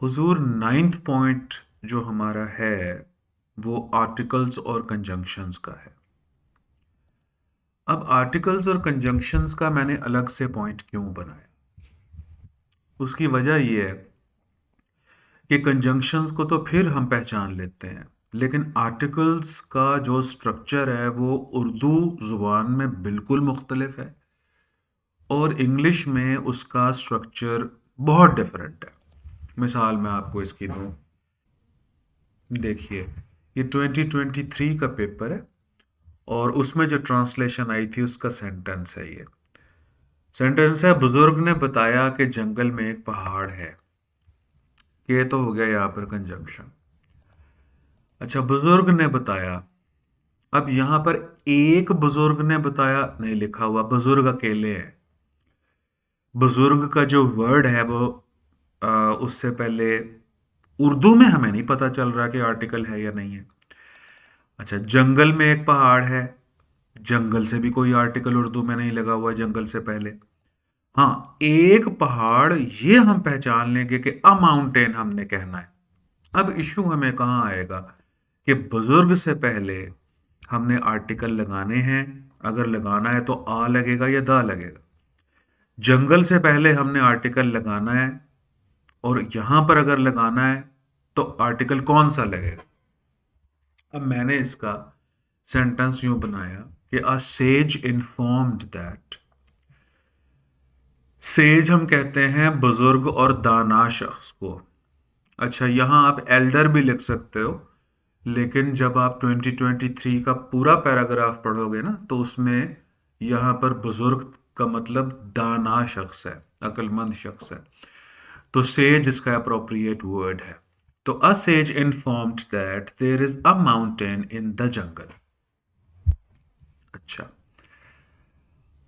हुजूर, ninth point जो हमारा है वो आर्टिकल्स और कंजंक्शंस का है। अब आर्टिकल्स और कंजंक्शंस का मैंने अलग से पॉइंट क्यों बनाया, उसकी वजह यह है कि कंजंक्शंस को तो फिर हम पहचान लेते हैं, लेकिन आर्टिकल्स का जो स्ट्रक्चर है वो उर्दू ज़ुबान में बिल्कुल मुख्तलिफ है और इंग्लिश में उसका स्ट्रक्चर बहुत डिफरेंट है। मिसाल मैं आपको इसकी दूं, देखिए, ये 2023 का पेपर है और उसमें जो ट्रांसलेशन आई थी उसका सेंटेंस है। ये सेंटेंस है, बुजुर्ग ने बताया कि जंगल में एक पहाड़ है। ये तो हो गया यहाँ पर कंजंक्शन। अच्छा, बुजुर्ग ने बताया। अब यहां पर एक बुजुर्ग ने बताया नहीं लिखा हुआ, बुजुर्ग अकेले है। बुजुर्ग का जो वर्ड है वो उससे पहले उर्दू में हमें नहीं पता चल रहा कि आर्टिकल है या नहीं है। अच्छा, जंगल में एक पहाड़ है, जंगल से भी कोई आर्टिकल उर्दू में नहीं लगा हुआ जंगल से पहले। हाँ, एक पहाड़ ये हम पहचान लेंगे कि अ माउंटेन हमने कहना है। अब इशू हमें कहाँ आएगा कि बुजुर्ग से पहले हमने आर्टिकल लगाने हैं। अगर लगाना है तो आ लगेगा या दा लगेगा। जंगल से पहले हमने आर्टिकल लगाना है और यहां पर अगर लगाना है तो आर्टिकल कौन सा लगेगा। अब मैंने इसका सेंटेंस यूं बनाया कि अ सेज इन्फॉर्म्ड दैट। सेज हम कहते हैं बुजुर्ग और दाना शख्स को। अच्छा, यहां आप एल्डर भी लिख सकते हो, लेकिन जब आप 2023 का पूरा पैराग्राफ पढ़ोगे ना तो उसमें यहां पर बुजुर्ग का मतलब दाना शख्स है, अक्लमंद शख्स है। तो सेज इसका अप्रोप्रिएट वर्ड है। तो a sage informed that there is a mountain in the jungle. अच्छा,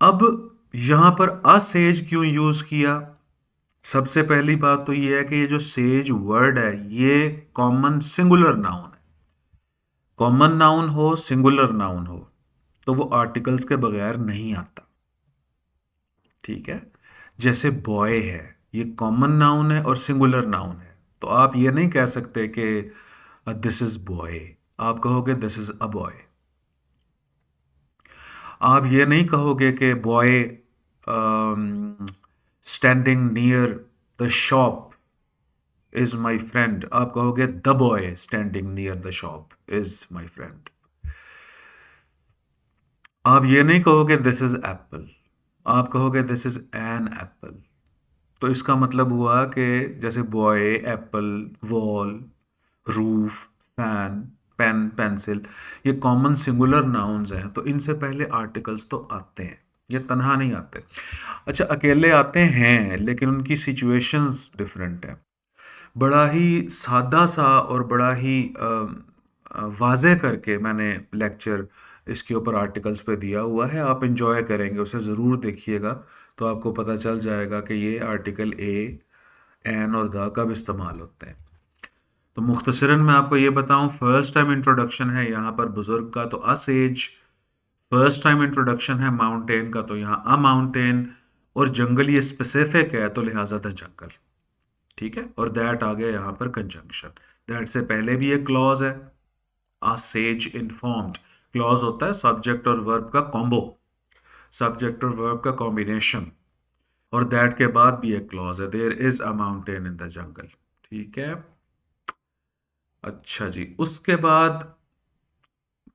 अब यहां पर अ सेज क्यों यूज किया। सबसे पहली बात तो यह है कि ये जो सेज वर्ड है ये कॉमन सिंगुलर नाउन है। कॉमन नाउन हो, सिंगुलर नाउन हो, तो वो आर्टिकल्स के बगैर नहीं आता। ठीक है, जैसे बॉय है, ये कॉमन नाउन है और सिंगुलर नाउन है। तो आप ये नहीं कह सकते कि दिस इज बॉय, आप कहोगे दिस इज अ बॉय। आप ये नहीं कहोगे कि boy standing near the shop is my friend, आप कहोगे the boy standing near the shop is my friend. आप ये नहीं कहोगे दिस इज एप्पल, आप कहोगे दिस इज एन एप्पल। तो इसका मतलब हुआ कि जैसे boy, apple, wall, roof, fan, pen, pencil, ये कॉमन सिंगुलर नाउन्स हैं, तो इनसे पहले आर्टिकल्स तो आते हैं, ये तनहा नहीं आते। अच्छा, अकेले आते हैं लेकिन उनकी सिचुएशंस डिफरेंट है। बड़ा ही सादा सा और बड़ा ही वाज़े करके मैंने लेक्चर इसके ऊपर आर्टिकल्स पे दिया हुआ है, आप इंजॉय करेंगे, उसे ज़रूर देखिएगा। तो आपको पता चल जाएगा कि ये आर्टिकल ए, एन और द कब इस्तेमाल होते हैं। तो मुख्तसरन मैं आपको ये बताऊं, फर्स्ट टाइम इंट्रोडक्शन है यहाँ पर बुजुर्ग का तो a says, first time introduction है माउंटेन का तो यहाँ अ माउंटेन, और जंगल ये स्पेसिफिक है तो लिहाजा द जंगल। ठीक है, और दैट आ गया यहाँ पर कंजंक्शन। दैट से पहले भी एक क्लॉज है, आ सेज इन्फॉर्म्ड। क्लॉज होता है सब्जेक्ट और वर्ब का कॉम्बो, सब्जेक्ट और वर्ब का कॉम्बिनेशन। और दैट के बाद भी एक क्लॉज है, there is a mountain in the jungle. ठीक है। अच्छा जी, उसके बाद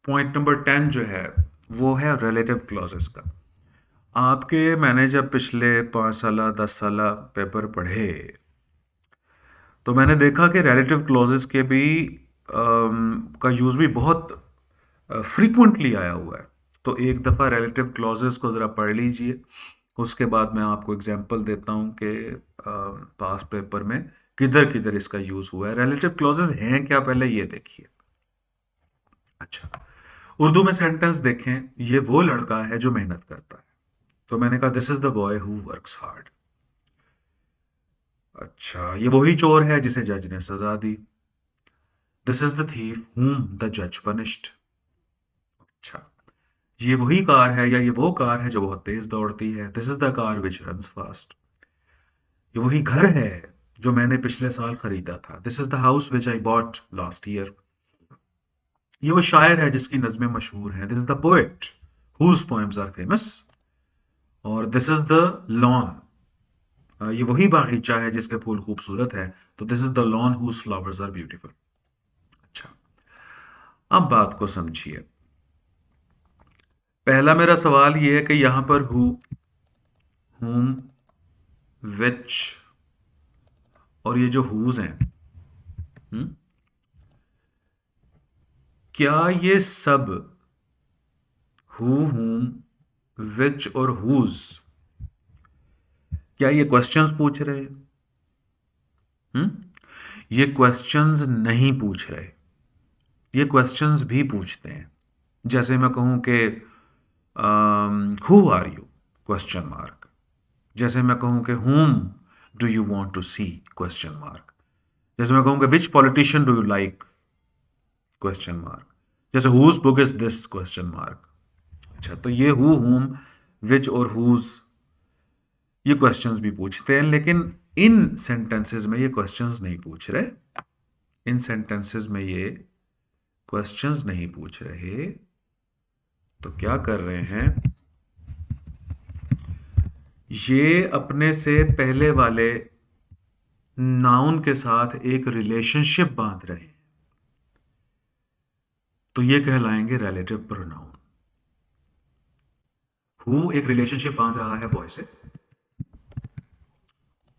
पॉइंट नंबर 10 जो है वो है रिलेटिव क्लॉजेस का। आपके मैंने जब पिछले 5 साल 10 साल पेपर पढ़े तो मैंने देखा कि रिलेटिव क्लॉजेस के भी का यूज भी बहुत फ्रीक्वेंटली आया हुआ है। तो एक दफ़ा रिलेटिव क्लॉजेस को ज़रा पढ़ लीजिए, उसके बाद मैं आपको एग्जांपल देता हूँ कि पास पेपर में किधर किधर इसका यूज़ हुआ है। रिलेटिव क्लॉजेस हैं क्या, पहले ये देखिए। अच्छा, उर्दू में सेंटेंस देखें, ये वो लड़का है जो मेहनत करता है, तो मैंने कहा this is the boy who works hard. अच्छा, ये वही चोर है जिसे जज ने सजा दी, this is the thief whom the जज punished। अच्छा, ये वही कार है या ये वो कार है जो बहुत तेज दौड़ती है, this is the car which runs fast. ये वही घर है जो मैंने पिछले साल खरीदा था। This is the house which I bought last year. ये वो शायर है जिसकी नज़में मशहूर हैं। This is the poet whose poems are famous. और दिस इज द लॉन, ये वही बागीचा है जिसके फूल खूबसूरत है। तो this is the lawn whose flowers are beautiful. अच्छा, अब बात को समझिए। पहला मेरा सवाल ये है कि यहां पर हु, हुम, विच और ये जो हुज हैं, हम्म, क्या ये सब हु, हुम, विच और हुज, क्या ये क्वेश्चंस पूछ रहे हैं? ये क्वेश्चंस नहीं पूछ रहे। ये क्वेश्चंस भी पूछते हैं। जैसे मैं कहूं कि who are you, question mark. जैसे मैं कहूं कि whom do you want to see, question mark. जैसे मैं कहूं कि which politician do you like, question mark. जैसे whose book is this, question mark. अच्छा, तो ये हु, whom, विच और हुज, ये क्वेश्चंस भी पूछते हैं, लेकिन इन सेंटेंसेस में ये क्वेश्चंस नहीं पूछ रहे। इन सेंटेंसेस में ये क्वेश्चंस नहीं पूछ रहे। तो क्या कर रहे हैं, ये अपने से पहले वाले नाउन के साथ एक रिलेशनशिप बांध रहे हैं। तो ये कहलाएंगे रिलेटिव प्रोनाउन। हु एक रिलेशनशिप बांध रहा है बॉय से,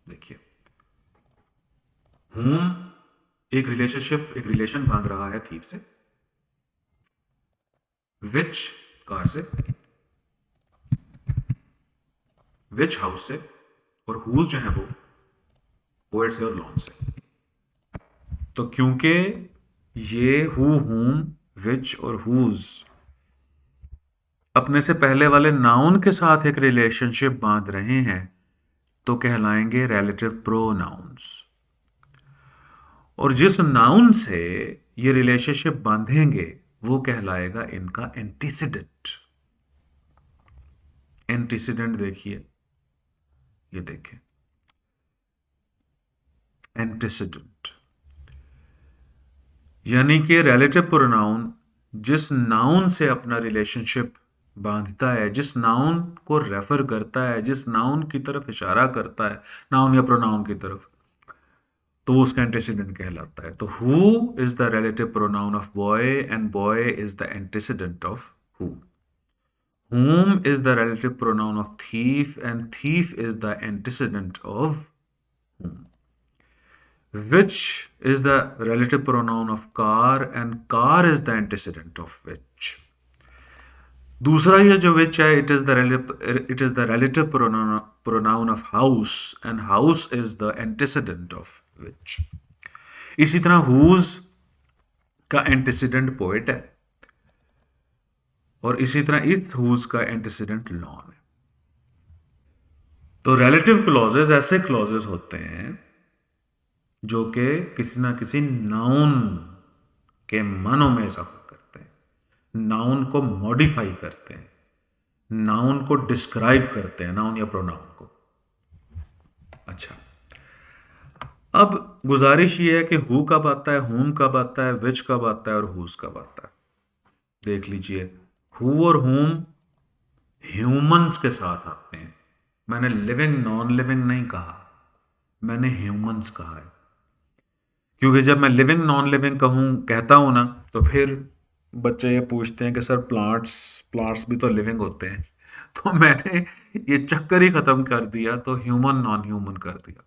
देखिए। हुम एक रिलेशनशिप, एक रिलेशन बांध रहा है थीफ से। विच कार से, विच हाउस से, और हुज जो है वो पोएट से और लॉन से। तो क्योंकि ये हु, हुम, विच और हुज अपने से पहले वाले नाउन के साथ एक रिलेशनशिप बांध रहे हैं, तो कहलाएंगे रिलेटिव प्रोनाउंस। और जिस नाउन से ये रिलेशनशिप बांधेंगे वो कहलाएगा इनका एंटीसीडेंट। एंटीसीडेंट देखिए, ये देखें, एंटीसीडेंट यानी कि रिलेटिव प्रोनाउन जिस नाउन से अपना रिलेशनशिप बांधता है, जिस नाउन को रेफर करता है, जिस नाउन की तरफ इशारा करता है, नाउन या प्रोनाउन की तरफ, तो वो उसका एंटीसीडेंट कहलाता है। तो who is the relative pronoun of boy and boy is the antecedent of who. Whom is the relative pronoun of thief and thief is the antecedent of whom. Which is the relative pronoun of car and car is the antecedent of which. दूसरा ये जो which है, it is the relative pronoun of house and house is the antecedent of which. इसी तरह whose का antecedent poet है, और इसी तरह इस whose का antecedent noun है। तो रिलेटिव क्लॉजेज ऐसे क्लॉजेज होते हैं जो कि किसी ना किसी नाउन के मानों में इजाफा करते हैं, नाउन को मॉडिफाई करते हैं, नाउन को डिस्क्राइब करते हैं, नाउन या प्रोनाउन को। अच्छा, अब गुजारिश ये है कि हु कब आता है, हुम कब आता है, विच कब आता है और हुज कब आता है। देख लीजिए, हु और हुम ह्यूमंस के साथ आते हैं। मैंने लिविंग नॉन लिविंग नहीं कहा, मैंने ह्यूमंस कहा है। क्योंकि जब मैं लिविंग नॉन लिविंग कहता हूं ना, तो फिर बच्चे ये पूछते हैं कि सर प्लांट्स भी तो लिविंग होते हैं। तो मैंने ये चक्कर ही खत्म कर दिया, तो ह्यूमन नॉन ह्यूमन कर दिया।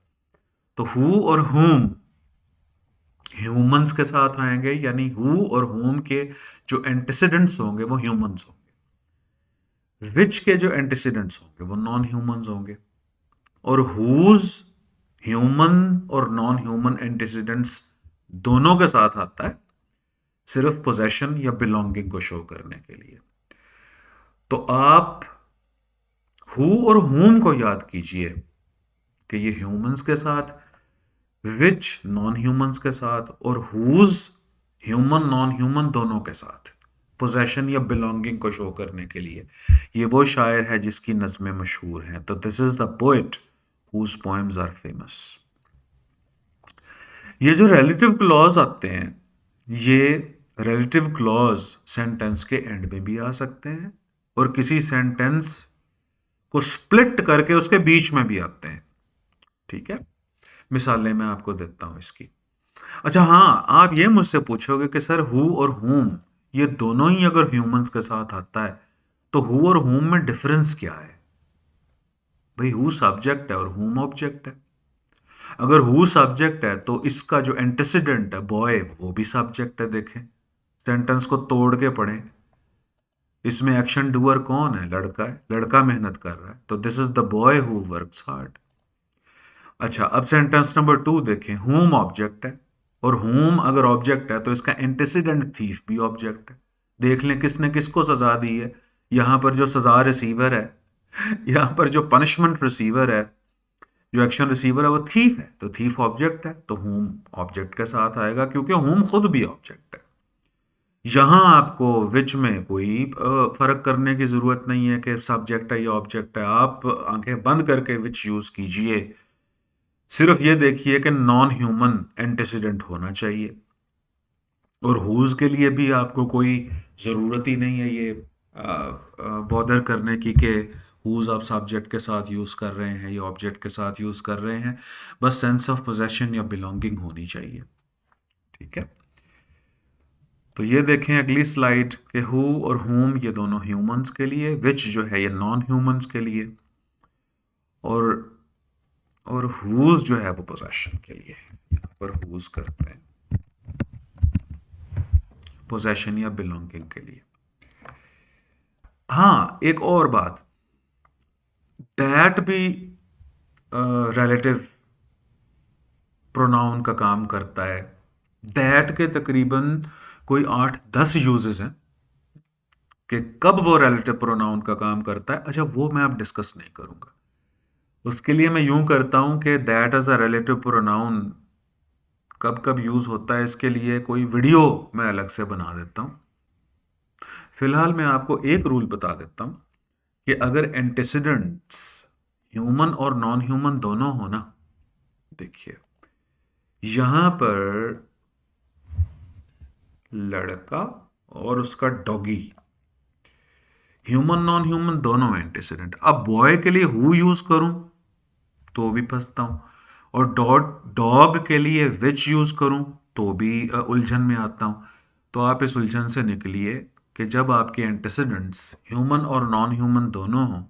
तो हु और हुम ह्यूमंस के साथ आएंगे, यानी हु और हुम के जो एंटीसीडेंट्स होंगे वो ह्यूमंस होंगे। विच के जो एंटीसीडेंट्स होंगे वो नॉन ह्यूमंस होंगे। और हुज ह्यूमन और नॉन ह्यूमन एंटीसीडेंट्स दोनों के साथ आता है, सिर्फ पोजेशन या बिलोंगिंग को शो करने के लिए। तो आप हु और हुम को याद कीजिए कि ये ह्यूमंस के साथ, विच नॉन ह्यूमंस के साथ, और हुज ह्यूमन नॉन ह्यूमन दोनों के साथ, पोजेशन या बिलोंगिंग को शो करने के लिए। ये वो शायर है जिसकी नज़में मशहूर हैं। तो this is the poet whose poems are famous. ये जो रिलेटिव क्लॉज आते हैं, ये रिलेटिव क्लॉज सेंटेंस के एंड में भी आ सकते हैं और किसी सेंटेंस को स्प्लिट करके उसके बीच में भी आते हैं। ठीक है, मिसालें मैं आपको देता हूं इसकी। अच्छा हाँ, आप ये मुझसे पूछोगे कि सर हु और whom, ये दोनों ही अगर ह्यूमंस के साथ आता है तो हु और whom में डिफरेंस क्या है? भाई हु सब्जेक्ट है और whom ऑब्जेक्ट है। अगर हु सब्जेक्ट है तो इसका जो एंटीसीडेंट है बॉय, वो भी सब्जेक्ट है। देखें, सेंटेंस को तोड़ के पढ़ें। इसमें एक्शन डूअर कौन है? लड़का है, लड़का मेहनत कर रहा है, तो this is the boy who works hard. अच्छा, अब सेंटेंस नंबर 2 देखें, whom ऑब्जेक्ट है और whom अगर ऑब्जेक्ट है तो इसका एंटीसीडेंट थीफ भी ऑब्जेक्ट है। देख लें किसने किसको सजा दी है। यहां पर जो सजा रिसीवर है, यहां पर जो पनिशमेंट रिसीवर है, जो एक्शन रिसीवर है, वो थीफ है, तो थीफ ऑब्जेक्ट है, तो whom ऑब्जेक्ट के साथ आएगा क्योंकि whom खुद भी ऑब्जेक्ट है। यहां आपको विच में कोई फर्क करने की जरूरत नहीं है कि सब्जेक्ट है या ऑब्जेक्ट है। आप आंखें बंद करके विच यूज कीजिए, सिर्फ ये देखिए कि नॉन ह्यूमन एंटीसीडेंट होना चाहिए। और हुज के लिए भी आपको कोई ज़रूरत ही नहीं है ये बॉदर करने की कि हुज आप सब्जेक्ट के साथ यूज़ कर रहे हैं या ऑब्जेक्ट के साथ यूज़ कर रहे हैं। बस सेंस ऑफ पोजेशन या बिलोंगिंग होनी चाहिए। ठीक है, तो ये देखें अगली स्लाइड के हु और हुम ये दोनों ह्यूमंस के लिए, विच जो है ये नॉन ह्यूमंस के लिए, और हुज जो है वो पोजेशन के लिए। यहाँ पर हुज करते हैं पोजेशन या बिलोंगिंग के लिए। हाँ, एक और बात, दैट भी रिलेटिव प्रोनाउन का काम करता है। दैट के तकरीबन कोई 8-10 यूजेस हैं कि कब वो रिलेटिव प्रोनाउन का काम करता है। अच्छा, वो मैं अब डिस्कस नहीं करूंगा। उसके लिए मैं यूं करता हूं कि that as a relative pronoun कब कब यूज होता है, इसके लिए कोई वीडियो मैं अलग से बना देता हूं। फिलहाल मैं आपको एक रूल बता देता हूं कि अगर एंटीसीडेंट्स ह्यूमन और नॉन ह्यूमन दोनों हो ना, देखिए यहां पर लड़का और उसका डॉगी, ह्यूमन नॉन ह्यूमन दोनों एंटीसीडेंट। अब बॉय के लिए हु यूज करूं तो भी फंसता हूं, और डॉग के लिए विच यूज करूं तो भी उलझन में आता हूं। तो आप इस उलझन से निकलिए कि जब आपके एंटीसीडेंट्स ह्यूमन और नॉन ह्यूमन दोनों हो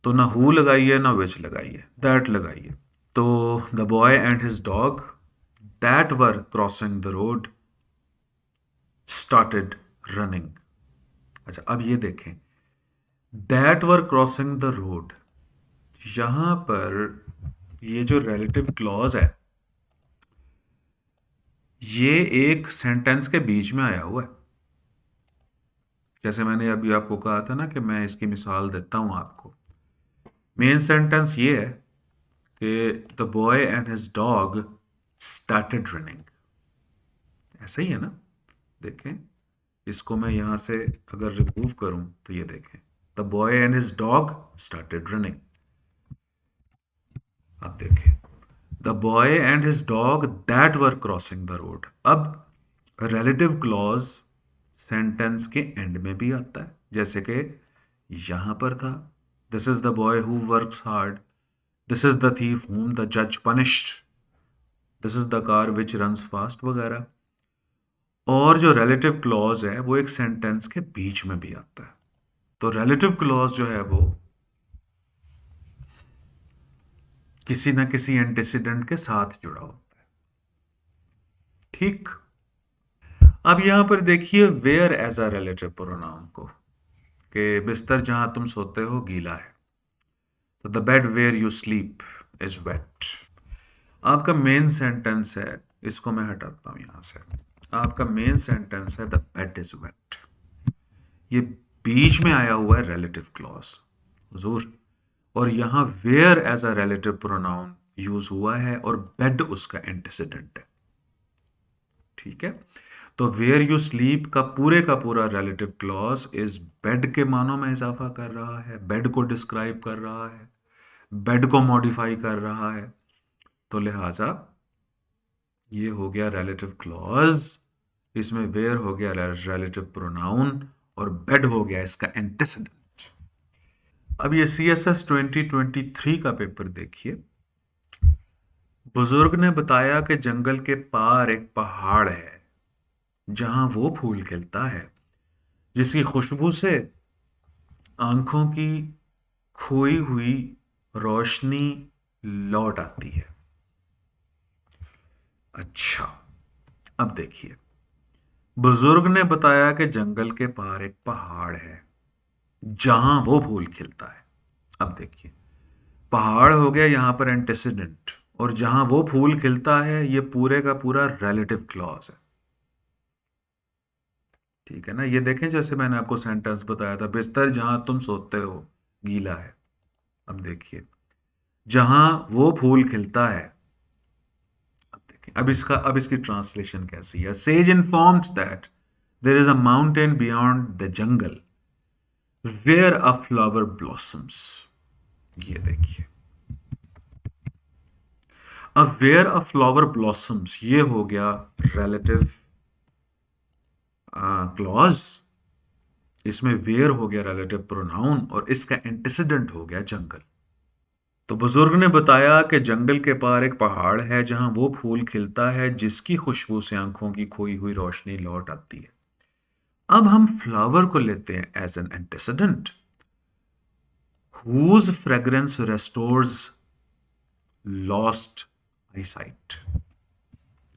तो ना हु लगाइए ना विच लगाइए, दैट लगाइए। तो the boy and his dog that were crossing the road started running. अच्छा, अब ये देखें, that were crossing the road, यहां पर ये जो रिलेटिव क्लॉज है ये एक सेंटेंस के बीच में आया हुआ है। जैसे मैंने अभी आपको कहा था ना कि मैं इसकी मिसाल देता हूं आपको। मेन सेंटेंस ये है कि the boy and his dog started running, ऐसा ही है ना। देखें, इसको मैं यहां से अगर रिमूव करूं तो ये देखें, the boy and his dog started running. अब देखें, the boy and his dog that were crossing the road. अब रिलेटिव क्लॉज सेंटेंस के एंड में भी आता है, जैसे कि यहां पर था, this is the boy who works hard, this is the thief whom the जज punished, this is the car which runs fast वगैरह। और जो रिलेटिव क्लॉज है वो एक सेंटेंस के बीच में भी आता है। तो रिलेटिव क्लॉज जो है वो किसी ना किसी एंटीसीडेंट के साथ जुड़ा होता है। ठीक, अब यहां पर देखिए where as a relative pronoun को, कि बिस्तर जहां तुम सोते हो गीला है, तो the bed where you sleep is wet. आपका मेन सेंटेंस है, इसको मैं हटाता हूं यहां से, आपका मेन सेंटेंस है द बेड इज वेट, ये बीच में आया हुआ है रिलेटिव क्लॉज हुजूर, और यहां where as a relative pronoun use हुआ है और बेड उसका एंटीसीडेंट है। ठीक है, तो वेयर यू स्लीप का पूरा रिलेटिव क्लॉज इस बेड के मानों में इजाफा कर रहा है, बेड को डिस्क्राइब कर रहा है, बेड को मॉडिफाई कर रहा है। तो लिहाजा ये हो गया रिलेटिव क्लॉज, इसमें वेयर हो गया रिलेटिव प्रोनाउन, और बेड हो गया इसका एंटेसिडेंट। अब ये CSS 2023 का पेपर देखिए। बुजुर्ग ने बताया कि जंगल के पार एक पहाड़ है जहां वो फूल खिलता है जिसकी खुशबू से आंखों की खोई हुई रोशनी लौट आती है। अच्छा, अब देखिए, बुजुर्ग ने बताया कि जंगल के पार एक पहाड़ है जहां वो फूल खिलता है। अब देखिए, पहाड़ हो गया यहां पर एंटेसिडेंट, और जहां वो फूल खिलता है ये पूरे का पूरा रिलेटिव क्लॉज है। ठीक है ना? ये देखें, जैसे मैंने आपको सेंटेंस बताया था, बिस्तर जहां तुम सोते हो गीला है। अब देखिए, जहां वो फूल खिलता है। अब देखिए, अब इसकी ट्रांसलेशन कैसी है। Sage informed that there is a mountain beyond the jungle where a flower blossoms. ये देखिए, अब वेयर अ फ्लावर ब्लॉसम्स ये हो गया रिलेटिव क्लॉज, इसमें वेयर हो गया रिलेटिव प्रोनाउन, और इसका एंटीसीडेंट हो गया जंगल। तो बुजुर्ग ने बताया कि जंगल के पार एक पहाड़ है जहां वो फूल खिलता है जिसकी खुशबू से आंखों की खोई हुई रोशनी लौट आती है। अब हम फ्लावर को लेते हैं as an antecedent. Whose fragrance restores lost eyesight.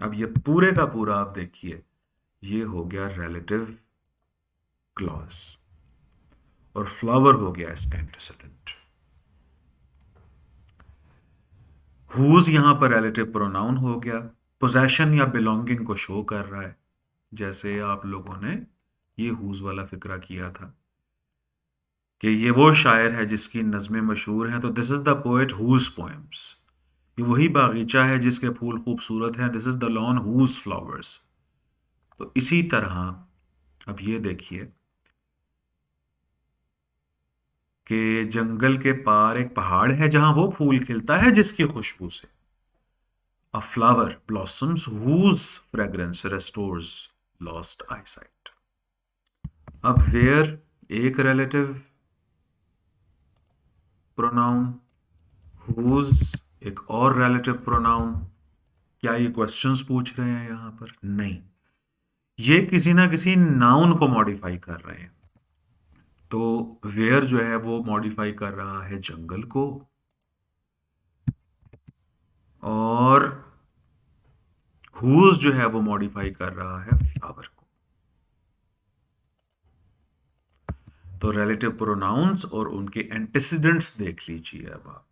अब ये पूरे का पूरा आप देखिए, ये हो गया रिलेटिव क्लॉज, और फ्लावर हो गया इसका एंटीसीडेंट। हुज यहां पर रिलेटिव प्रोनाउन हो गया, पोजेशन या बिलोंगिंग को शो कर रहा है। जैसे आप लोगों ने ये हुज वाला फिक्रा किया था कि ये वो शायर है जिसकी नज़में मशहूर हैं, तो this is the poet whose poems. ये वही बागीचा है जिसके फूल खूबसूरत हैं, this is the lawn whose flowers. तो इसी तरह अब ये देखिए कि जंगल के पार एक पहाड़ है जहां वो फूल खिलता है जिसकी खुशबू से a flower blossoms whose fragrance restores lost eyesight। अब where एक relative pronoun, whose एक और relative pronoun। क्या ये क्वेश्चंस पूछ रहे हैं यहां पर? नहीं, ये किसी ना किसी नाउन को मॉडिफाई कर रहे हैं। तो वेयर जो है वो मॉडिफाई कर रहा है जंगल को, और हुज जो है वो मॉडिफाई कर रहा है फ्लावर को। तो रिलेटिव प्रोनाउंस और उनके एंटीसीडेंट्स देख लीजिए अब आप।